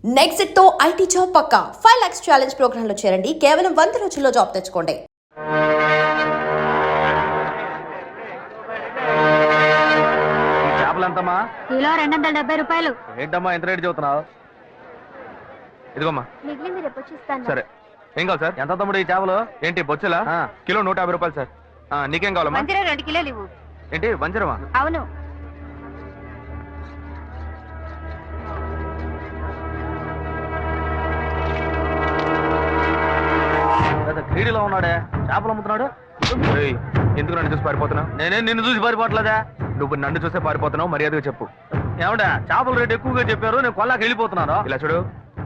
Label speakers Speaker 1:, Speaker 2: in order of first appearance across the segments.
Speaker 1: Next తో IT job పక్కా 5 lakhs challenge program లో చేరండి. కేవలం 100 రోజుల్లో జాబ్ తెచ్చుకోండి.
Speaker 2: చేపలంతమ్మా?
Speaker 3: కిలో 270 రూపాయలు.
Speaker 2: ఏంటమ్మా ఎంత రేటు చెబుతున్నావు? ఇదిగోమ్మా.
Speaker 3: మిగిలింది రేపు వచ్చిస్తాను.
Speaker 2: సరే. ఏం కావాలి సార్? ఎంత తమ్ముడు ఈ చేపలు? ఏంటి బొచ్చులా? కిలో 150 రూపాయలు సార్. నీకేం కావాలమ్మా?
Speaker 3: వంజర 2 కిలోలు ఇవ్వు.
Speaker 2: ఏంటి వంజరమా?
Speaker 3: అవును.
Speaker 2: క్రీడలో ఉన్నాడే చేపలు అమ్ముతున్నాడు. ఎందుకు నన్ను చూసి పారిపోతున్నావు? నేనేం నిన్ను చూసి పారిపోవట్లేదా? నువ్వు నన్ను చూసే పారిపోతున్నావు. మర్యాదగా చెప్పు. ఏమంటే చేపల రేటు ఎక్కువగా చెప్పారు, నేను కొల్లాకి వెళ్ళిపోతున్నాను. ఇలా చూడు,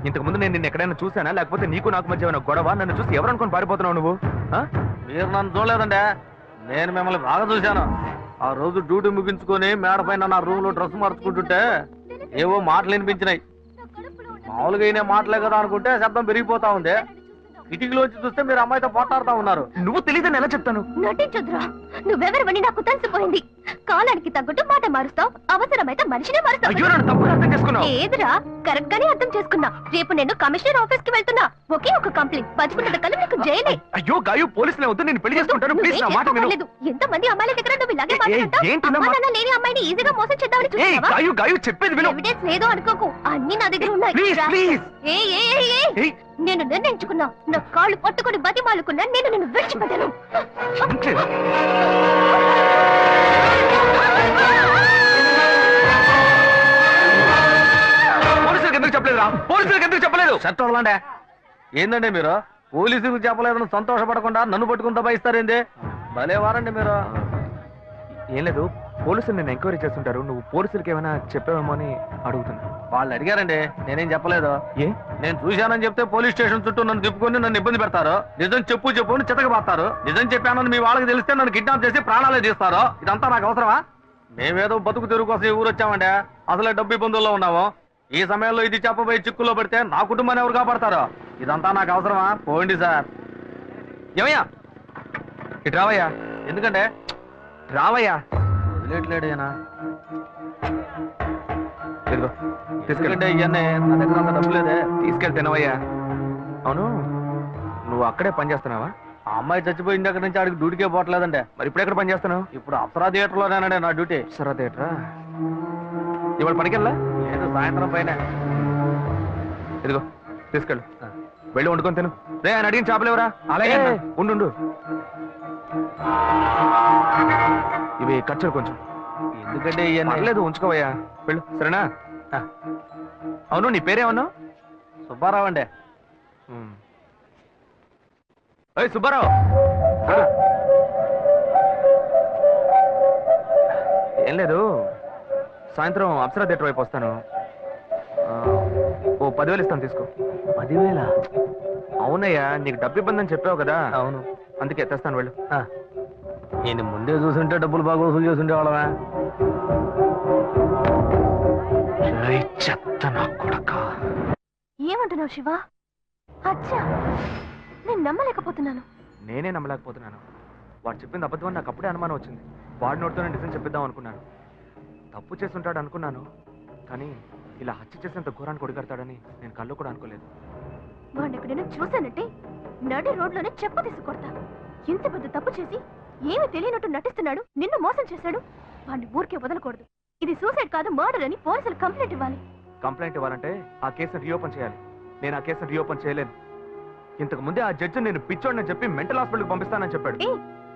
Speaker 2: ఇంతకు ముందు నేను నిన్ను ఎక్కడైనా చూసానా, లేకపోతే నీకు నాకు మధ్య ఏమైనా గొడవ? నన్ను చూసి ఎవరు అనుకుని పారిపోతున్నావు నువ్వు? మీరు నన్ను చూడలేదంటే నేను మిమ్మల్ని బాగా చూశాను. ఆ రోజు డ్యూటీ ముగించుకొని మేడ పైన నా రూమ్ లో డ్రెస్ మార్చుకుంటుంటే ఏవో మాటలు వినిపించినాయి. మామూలుగా అయినా మాటలే కదా అనుకుంటే శబ్దం పెరిగిపోతా ఉంది. కిటికీలోంచి చూస్తే మీరు అమ్మాయితో పోట్లాడుతా ఉన్నారు. నువ్వు తెలియదని ఎలా చెప్తాను?
Speaker 3: నటించొద్దురా, నువ్వెవరివని నాకు తెలిసిపోయింది. కాలానికి తగ్గట్టు మాట మారుస్తావు, అవసరమైతే మనిషినే మారుస్తావు. ఏదిరా, కరెక్ట్ గానే అర్థం చేసుకున్నా. రేపు నేను కమిషనర్ ఆఫీస్ కి వెళ్తున్నా. ఒకే ఒక కంప్లైంట్, బతుకున్న కళ్ళు నీకు జైలే.
Speaker 2: అయ్యో గాయు, పోలీసులే వద్దు, నేను పెళ్లి చేసుకుంటాను. ప్లీజ్ నా మాట విను.
Speaker 3: ఎంత మంది అమ్మాయిల దగ్గర నువ్వు ఇలాగే మాట్లాడతావు? లేని అమ్మాయిని ఈజీగా మోసం చేద్దామని చూస్తున్నావా?
Speaker 2: గాయు గాయు చెప్పేది విను.
Speaker 3: ఎవిడెన్స్ లేదు అనుకోకు, అన్ని నా దగ్గర ఉన్నాయి. నేను నిర్ణయించుకున్నా, నా కాళ్ళు పట్టుకుని బతిమాలుకున్నా, నేను నిన్ను విడిచిపెట్టాను.
Speaker 2: పోలీసులకు ఎందుకు చెప్పలేదురా? పోలీసులకు ఎందుకు చెప్పలేదు? చట్టంలాండే ఏందండి మీరు? పోలీసులకు చెప్పలేదని సంతోషపడకుండా నన్ను పట్టుకుని దబాయిస్తారేంది? భలే వారండి మీరు. ఏం లేదు, పోలీసులు నేను ఎంక్వైరీ చేస్తుంటారు. నువ్వు పోలీసులకి ఏమైనా చెప్పావేమో అని అడుగుతున్నా. వాళ్ళు అడిగారండి, నేనేం చెప్పలేదు. ఏ? నేను చూశానని చెప్తే పోలీస్ స్టేషన్ చుట్టూ నన్ను తిప్పుకొని నన్ను ఇబ్బంది పెడతారు. నిజం చెప్పు చెప్పు అని చితకబాస్తారు. నిజం చెప్పానని మీ వాళ్ళకి తెలిస్తే నన్ను కిడ్నాప్ చేసి ప్రాణాలే తీస్తారు. ఇదంతా నాకు అవసరమా? మేమేదో బతుకు తెరుగు కోసం ఈ ఊరు వచ్చామండి. అసలే డబ్బు ఇబ్బందుల్లో ఉన్నాము. ఈ సమయంలో ఇది చెప్పబోయి చిక్కుల్లో పడితే నా కుటుంబాన్ని ఎవరు కాపాడతారో? ఇదంతా నాకు అవసరమా? పోండి సార్. ఏమయ్యా ఇటు రావయ్యా. ఎందుకంటే రావయ్యా. వదిలేట్లేడేనా? తీసుకెళ్తే ఇవన్నీ నా దగ్గర అంత డబ్బు లేదే. తీసుకెళ్తేనవయ్యా. అవును, నువ్వు అక్కడే పని చేస్తున్నావా? ఆ అమ్మాయి చచ్చిపోయింది అక్కడి నుంచి ఆడికి డ్యూటీకే పోవట్లేదంటే. మరి ఇప్పుడు ఎక్కడ పని చేస్తున్నావు? ఇప్పుడు అప్సరా థియేటర్లోనేనండి నా డ్యూటీ. అప్సరా థియేటరా? ఇవాళ పనికెళ్ళా? లేదు, సాయంత్రం పైన. ఇదిగో తీసుకెళ్ళు, వెళ్ళి వండుకొని తిను. రే, ఆయన అడిగిన చేపలేవరా? అలాగే ఉండు. ఇవి ఖర్చులు కొంచెం. ఎందుకంటే లేదు, ఉంచుకోవయ్యా. వెళ్ళు, సరేనా? అవును, నీ పేరేమన్నావు? సుబ్బారావు అండి. సుబ్బారావు, ఏం లేదు, సాయంత్రం అప్సరా థియేటర్ వైపు వస్తాను. ఓ 10,000 ఇస్తాను, తీసుకో. 10,000? అవునయ్యా, నీకు డబ్బు ఇబ్బంది అని చెప్పావు కదా. అవును, అందుకే తెస్తాను, వెళ్ళు. నేను ముందే చూసుంటే డబ్బులు బాగా వసూలు చేస్తుంటే వాళ్ళవా? చెత్త నా కొడక.
Speaker 3: ఏమంటున్నావు శివ? అచ్చా, నేను నమ్మలేకపోతున్నాను.
Speaker 2: నేనే నమ్మలేకపోతున్నాను. వాడు చెప్పింది అబద్ధం అని నాకు అప్పుడే అనుమానం వచ్చింది. వాడి నోటితోనే నిజం చెప్పిద్దాం అనుకున్నాను. తప్పు చేస్తుంటాడు అనుకున్నాను, కానీ ఇలా హత్య చేసేంత ఘోరాన్ని కొడిగడతాడని నేను కళ్ళు కూడా అనుకోలేదు.
Speaker 3: వాడిని ఎక్కడైనా చూశానంటే నడి రోడ్లోనే చెప్ప తీసుకొడతా. ఇంత పెద్ద తప్పు చేసి ఏమి తెలియనట్టు నటిస్తున్నాడు, నిన్ను మోసం చేశాడు. వాడిని ఊరికే వదలకూడదు. ఇది సూసైడ్ కాదు, మర్డర్ అని పోలీసులు కంప్లైంట్ ఇవ్వాలి.
Speaker 2: కంప్లైంట్ ఇవ్వాలంటే ఆ కేసును రీఓపెన్ చేయాలి. నేను ఆ కేసును రీఓపెన్ చేయలేను. ఇంతకు ముందే ఆ జడ్జి నేను పిచ్చోడని చెప్పి మెంటల్ హాస్పిటల్కి పంపిస్తానని చెప్పాడు.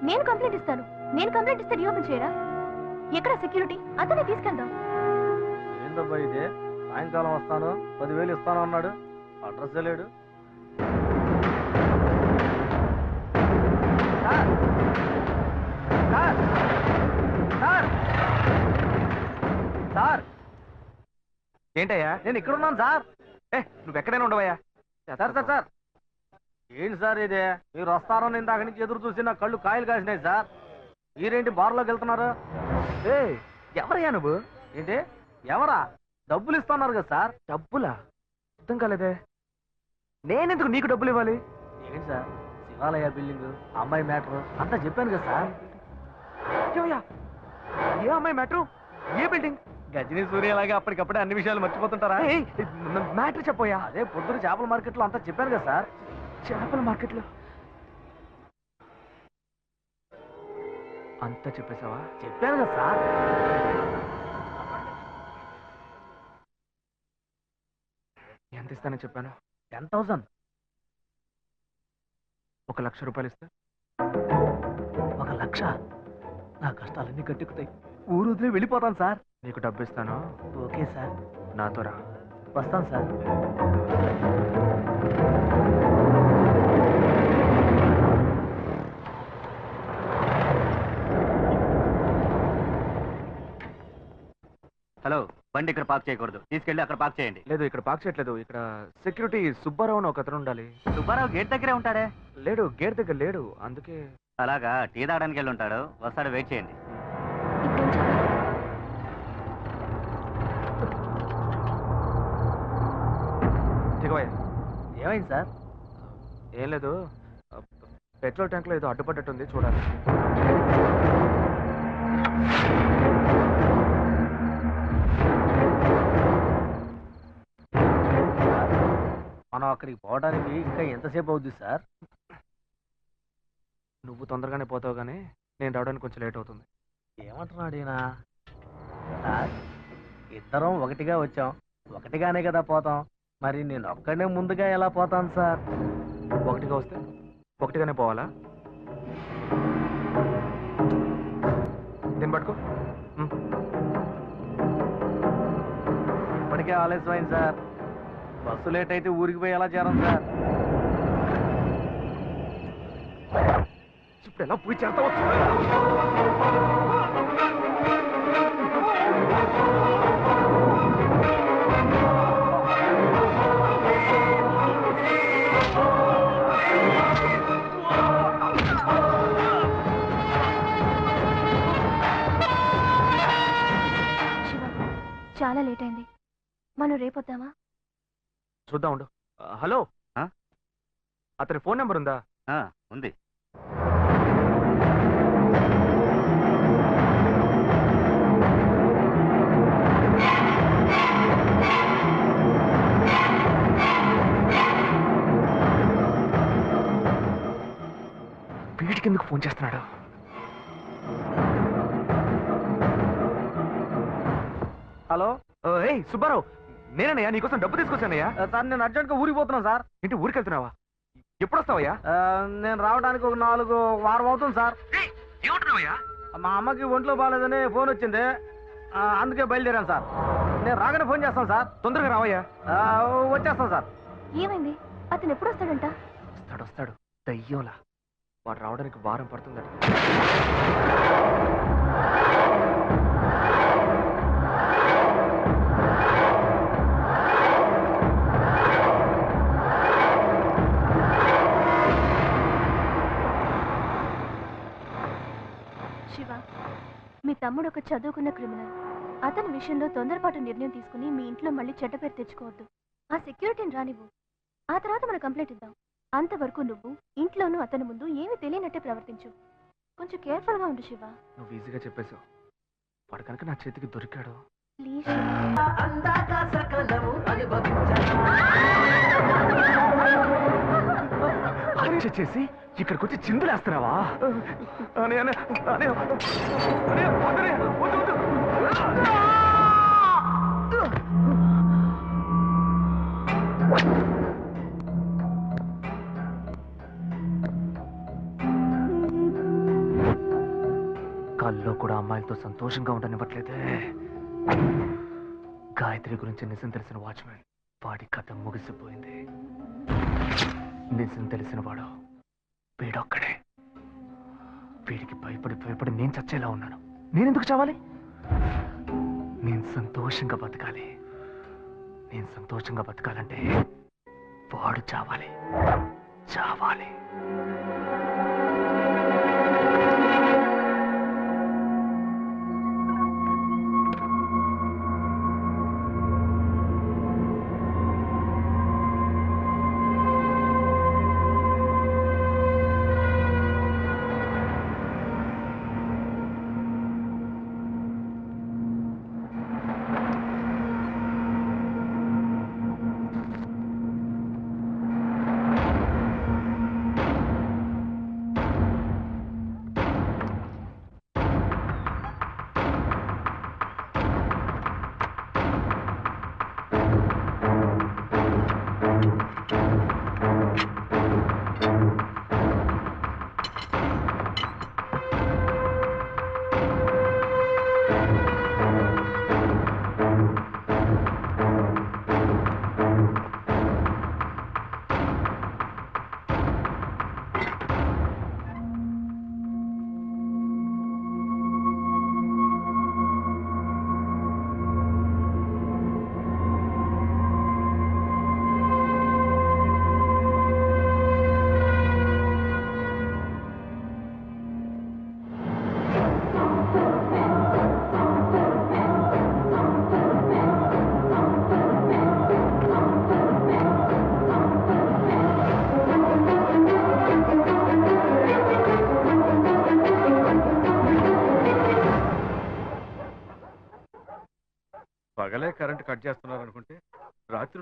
Speaker 3: నేను కంప్లైంట్ ఇస్తాను. నేను కంప్లైంట్ ఇస్తే రీఓపెన్ చేయరా? ఎక్కడ సెక్యూరిటీ? అతనే తీసుకెళ్దాం.
Speaker 2: ఏందబ్బా ఇది? సాయంకాలం వస్తాను, 10,000 ఇస్తాను అన్నాడు. అడ్రస్ లేడు. సార్, ఏంటయ్యా? నేను ఇక్కడ ఉన్నాను సార్. నువ్వు ఎక్కడైనా ఉండవయ్యా. సార్ ఏంటి సార్ ఇది? మీరు వస్తారని ఇందాక నుంచి ఎదురు చూసి నా కళ్ళు కాయలు కాసినాయి సార్. మీరేంటి బార్లోకి వెళ్తున్నారు? ఎవరయ్యా నువ్వు? ఏంటి ఎవరా? డబ్బులు ఇస్తున్నారు కదా సార్. డబ్బులా? అర్థం కాలేదే. నేనెందుకు నీకు డబ్బులు ఇవ్వాలి? ఏంటి సార్, శివాలయ బిల్డింగ్, అమ్మాయి మ్యాటర్ అంతా చెప్పాను కదా సార్. ఏ అమ్మాయి మ్యాటర్? ఏ బిల్డింగ్? గజనీ సూర్య లాగా అప్పటికప్పుడే అన్ని విషయాలు మర్చిపోతుంటారా? మ్యాటర్ చెప్పోయా. అదే పొద్దున చేపల మార్కెట్లో అంతా చెప్పాను కదా సార్. చేపల మార్కెట్లో అంతా చెప్పేశావా? చెప్పాను కదా సార్. ఎంత ఇస్తానని చెప్పాను? 10,000. 1,00,000 రూపాయలు ఇస్తా. 1,00,000? నా కష్టాలన్నీ గట్టెక్కుతాయి. ఊరు వదిలే వెళ్ళిపోతాను సార్. నీకు డబ్బు ఇస్తాను. Okay sir. నాతో రా. వస్తాను సార్.
Speaker 4: హలో, బండి ఇక్కడ పార్క్ చేయకూడదు, తీసుకెళ్ళి అక్కడ పార్క్ చేయండి.
Speaker 2: లేదు, ఇక్కడ పార్క్ చేయట్లేదు. ఇక్కడ సెక్యూరిటీ సుబ్బారావు అని ఒక అతను ఉండాలి.
Speaker 4: సుబ్బారావు గేట్ దగ్గరే ఉంటాడే.
Speaker 2: లేడు, గేట్ దగ్గర లేడు. అందుకే.
Speaker 4: అలాగా, టీ తాగడానికి వెళ్ళి ఉంటాడు. వస్తాడు, వెయిట్ చేయండి.
Speaker 2: దిగవయ్యా.
Speaker 4: ఏమైంది సార్?
Speaker 2: ఏం లేదు, పెట్రోల్ ట్యాంక్ లో ఏదో అడ్డుపడ్డట్టుంది, చూడాలి.
Speaker 4: మనం అక్కడికి పోవడానికి ఇంకా ఎంతసేపు అవుద్ది సార్?
Speaker 2: నువ్వు తొందరగానే పోతావు, కానీ నేను రావడానికి కొంచెం లేట్ అవుతుంది.
Speaker 4: ఏమంటున్నాడు ఈయన? సార్, ఇద్దరం ఒకటిగా వచ్చాం, ఒకటిగానే కదా పోతాం. మరి నేను ఒక్కడే ముందుగా ఎలా పోతాను సార్?
Speaker 2: ఒకటిగా వస్తే ఒకటిగానే పోవాలా? దీన్ని పట్టుకో.
Speaker 4: ఇప్పటికే ఆలస్యమైంది సార్. బస్సు లేట్ అయితే ఊరికి పోయి ఎలా చేరం సార్?
Speaker 2: ఇప్పుడు ఎలా పోయి చేస్తావు?
Speaker 3: చాలా లేట్ అయింది, మనం రేపొద్దామా?
Speaker 2: చూద్దాం, ఉండు. హలో, అతని ఫోన్ నెంబర్ ఉందా?
Speaker 4: ఉంది.
Speaker 2: వీటికి ఎందుకు ఫోన్ చేస్తున్నాడు?
Speaker 4: హలో,
Speaker 2: ఏయ్ సుబ్బారావు, నేనయ్యా, నీకోసం డబ్బు తీసుకొచ్చానయ్యా.
Speaker 4: సార్ నేను అర్జెంట్గా ఊరికి పోతున్నాను సార్.
Speaker 2: ఇంటి ఊరికి వెళ్తున్నావా? ఎప్పుడు వస్తావయ్యా?
Speaker 4: నేను రావడానికి ఒక 4 వారం అవుతుంది సార్.
Speaker 2: ఏమంటున్నావయ్యా?
Speaker 4: మా అమ్మకి ఒంట్లో బాగాలేదని ఫోన్ వచ్చింది, అందుకే బయలుదేరాను సార్. నేను రాగానే ఫోన్ చేస్తాను సార్.
Speaker 2: తొందరగా రావయ్యా.
Speaker 4: వచ్చేస్తాను సార్.
Speaker 3: ఏమైంది? అతను ఎప్పుడు వస్తాడంట?
Speaker 2: వస్తాడు దయ్యంలా. వాడు రావడానికి వారం పడుతుందట.
Speaker 3: శివ, మీ తమ్ముడు ఒక చదువుకున్న క్రిమినల్. అతని విషయంలో తొందరపాటు నిర్ణయం తీసుకుని మీ ఇంట్లో మళ్ళీ చెడ్డ పేరు తెచ్చుకోవద్దు. ఆ సెక్యూరిటీని రానివ్వు, ఆ తర్వాత మనం కంప్లైంట్ ఇద్దాం. అంతవరకు నువ్వు ఇంట్లోనూ అతని ముందు ఏమీ తెలియనట్టే ప్రవర్తించు. కొంచెం కేర్ఫుల్ గా ఉండు శివ.
Speaker 2: నువ్వు ఈజీగా చెప్పేశావు. వాడు కనుక నా చేతికి దొరికాడు.
Speaker 3: ప్లీజ్
Speaker 2: హత్య చేసి ఇక్కడికి వచ్చి చిందులేస్తున్నావా? కల్లో కూడా అమ్మాయిలతో సంతోషంగా ఉండనివ్వట్లేదే. గాయత్రి గురించి నిజం తెలిసిన వాచ్మెన్, వాడి కథ ముగిసిపోయింది. నిజం తెలిసిన వాడు వీడొక్కడే. వీడికి భయపడి నేను చచ్చేలా ఉన్నాను. నేనెందుకు చావాలి? నేను సంతోషంగా బతకాలి. నేను సంతోషంగా బతకాలంటే వాడు చావాలి.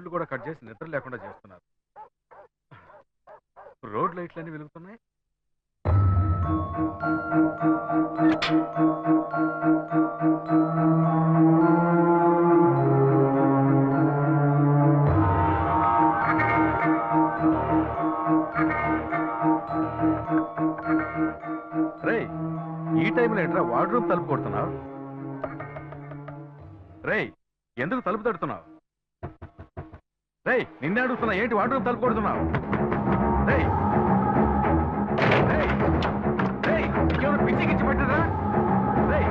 Speaker 5: వైర్లు కూడా కట్ చేసి నిద్ర లేకుండా చేస్తున్నారు. రోడ్ లైట్లన్నీ వెలుగుతున్నాయి. రేయ్, ఈ టైంలో ఏంట్రా వార్డ్రూమ్ తలుపు కొడుతున్నావు? రేయ్, ఎందుకు తలుపు తడుతున్నావు? రేయ్, నిన్నే అడుగుతున్నా, ఏంటి వార్డ్రూమ్ తలుపు కొడుతున్నావు? రేయ్ రేయ్ రేయ్, ఇంకేమైనా పిచ్చి గిచ్చి పట్టిందా? రేయ్,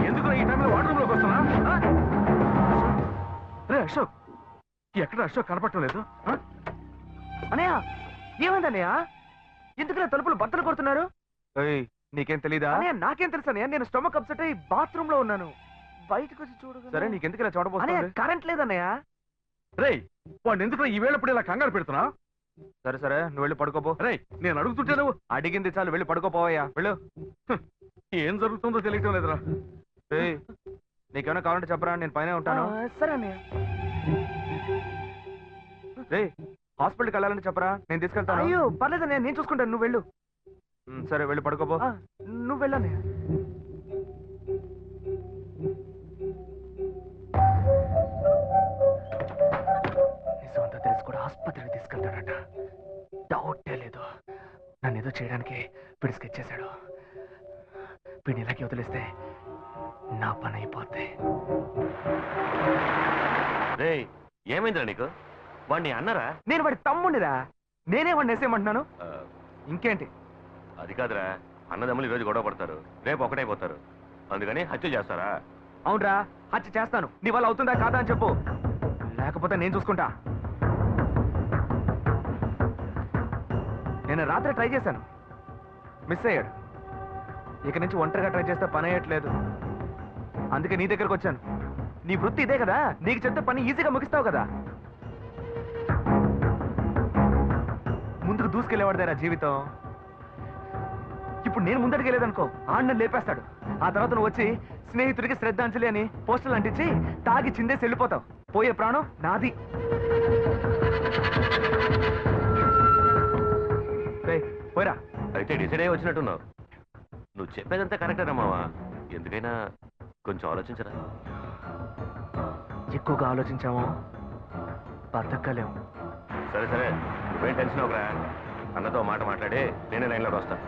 Speaker 5: ఎందుకు ఈ టైంలో వార్డ్రూమ్ లోకి వస్తున్నా? రే అశోక్, ఎక్కడ అశోక్ కనపడటం లేదు?
Speaker 2: అనయ్య ఏమైందన్నయ్య? ఎందుకు తలుపులు బద్దలు కొడుతున్నారు? నీకేం తెలీదా? నాకేం తెలుసు అన్నయ్య, నేను స్టమక్ అప్సెట్ అయ్యి బాత్రూమ్ లో ఉన్నాను. బయటకు వచ్చి చూడు. సరే, నీకెందుకు ఇలా చూడబోతున్నా? కరెంట్ లేదన్నయ్య.
Speaker 5: రేయ్, వాడిని ఎందుకు ఈ వేళప్పుడు ఇలా కంగారు పెడుతున్నా?
Speaker 2: సరే సరే, నువ్వు వెళ్ళి పడుకోపో.
Speaker 5: రేయ్, నేను అడుగుతుంటే నువ్వు
Speaker 2: అడిగింది చాలు, వెళ్ళి పడుకోపోవయ్యా, వెళ్ళు.
Speaker 5: ఏం జరుగుతుందో తెలియటం లేదురా.
Speaker 2: నీకేమైనా కావాలంటే చెప్పరా, నేను పైన ఉంటాను. సరే అన్నయ్య. రే, హాస్పిటల్కి వెళ్ళాలని చెప్పరా, నేను తీసుకెళ్తాను. అయ్యో పర్లేదన్నయ్య, నేను చూసుకుంటాను, నువ్వు వెళ్ళు. సరే, వెళ్ళి పడుకోపో. నువ్వు వెళ్ళన్నయ్య. నిజమంతా తెలిసి కూడా ఆసుపత్రికి తీసుకెళ్తాడట. డౌటే లేదు, నన్ను ఏదో చేయడానికి వీడు స్కెచ్ చేశాడు. వీడిని ఇలాగే వదిలేస్తే నా పని అయిపోద్ది.
Speaker 6: ఏమైందిరా నీకు? వాడిని అన్నరా?
Speaker 2: నేను వాడి తమ్ముడిరా, నేనే వాడిని వేసేయమంటున్నాను. ఇంకేంటి?
Speaker 6: అది కాదురా, అన్నదమ్ములు ఈరోజు గొడవ పడతారు, రేపు ఒకటైపోతారు, అందుకని హత్య చేస్తారా?
Speaker 2: అవునరా, హత్య చేస్తాను. నీ వల్ల అవుతుందా కాదా అని చెప్పు, లేకపోతే నేను చూసుకుంటా. నేను రాత్రి ట్రై చేశాను, మిస్ అయ్యాడు. ఇక నుంచి ఒంటరిగా ట్రై చేస్తే పని అయ్యట్లేదు, అందుకే నీ దగ్గరకు వచ్చాను. నీ వృత్తి ఇదే కదా, నీకు చెప్తే పని ఈజీగా ముగిస్తావు కదా. ముందుకు దూసుకెళ్ళేవాడిదేరా జీవితం. ఇప్పుడు నేను ముందడికెళ్ళేదనుకో, ఆడిని లేపేస్తాడు. ఆ తర్వాత నువ్వు వచ్చి స్నేహితుడికి శ్రద్ధాంజలి అని పోస్టర్లు అంటించి తాగి చిందేసి వెళ్ళిపోతావు. పోయే ప్రాణం నాది. పోయిరా.
Speaker 6: అయితే డిసైడ్ అయ్యి వచ్చినట్టున్నావు. నువ్వు చెప్పేదంతా కరెక్టేనా మావా? ఎందుకైనా కొంచెం ఆలోచించరా.
Speaker 2: ఎక్కువగా ఆలోచించామో బతకలేము.
Speaker 6: సరే సరే, నువ్వేం టెన్షన్ అవ్వరా. అన్నతో మాట మాట్లాడి నేనే లైన్లోకి వస్తాను.